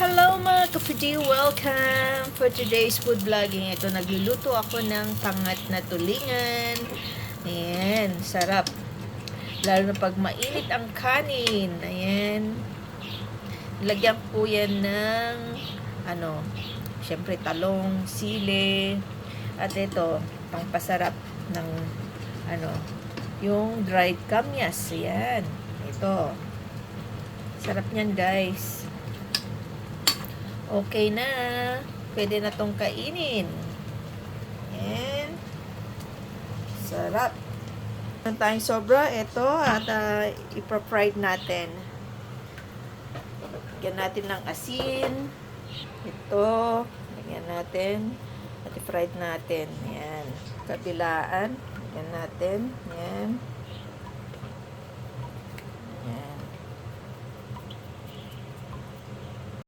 Hello mga kapatid! Welcome for today's food vlogging. Ito, nagluluto ako ng pangat na tulingan. Ayan, sarap. Lalo na pag mainit ang kanin. Ayan. Lagyan ko yan ng syempre talong, sili. At ito, pangpasarap ng yung dried kamyas. Ayan. Ito. Sarap niyan, guys. Okay na. Pwede na tong kainin. Ayan. Sarap. Meron tayong sobra. Ito. At ipa-fried natin. Lagyan natin ng asin. Ito. Lagyan natin. At i-fried natin. Ayan. Kabilaan. Lagyan natin. Ayan.